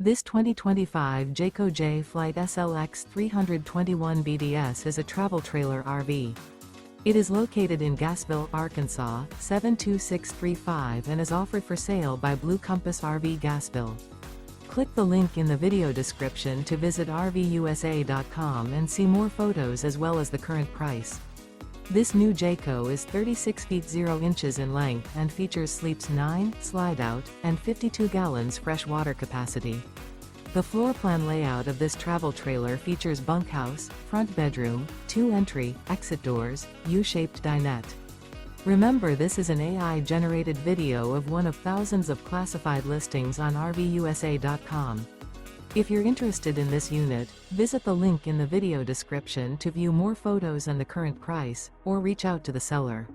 This 2025 Jayco Jay Flight SLX 321 BDS is a travel trailer RV. It is located in Gassville, Arkansas, 72635 and is offered for sale by Blue Compass RV Gassville. Click the link in the video description to visit RVUSA.com and see more photos as well as the current price. This new Jayco is 36 feet 0 inches in length and features sleeps 9, slide-out, and 52 gallons fresh water capacity. The floor plan layout of this travel trailer features bunkhouse, front bedroom, 2 entry, exit doors, U-shaped dinette. Remember, this is an AI-generated video of one of thousands of classified listings on RVUSA.com. If you're interested in this unit, visit the link in the video description to view more photos and the current price, or reach out to the seller.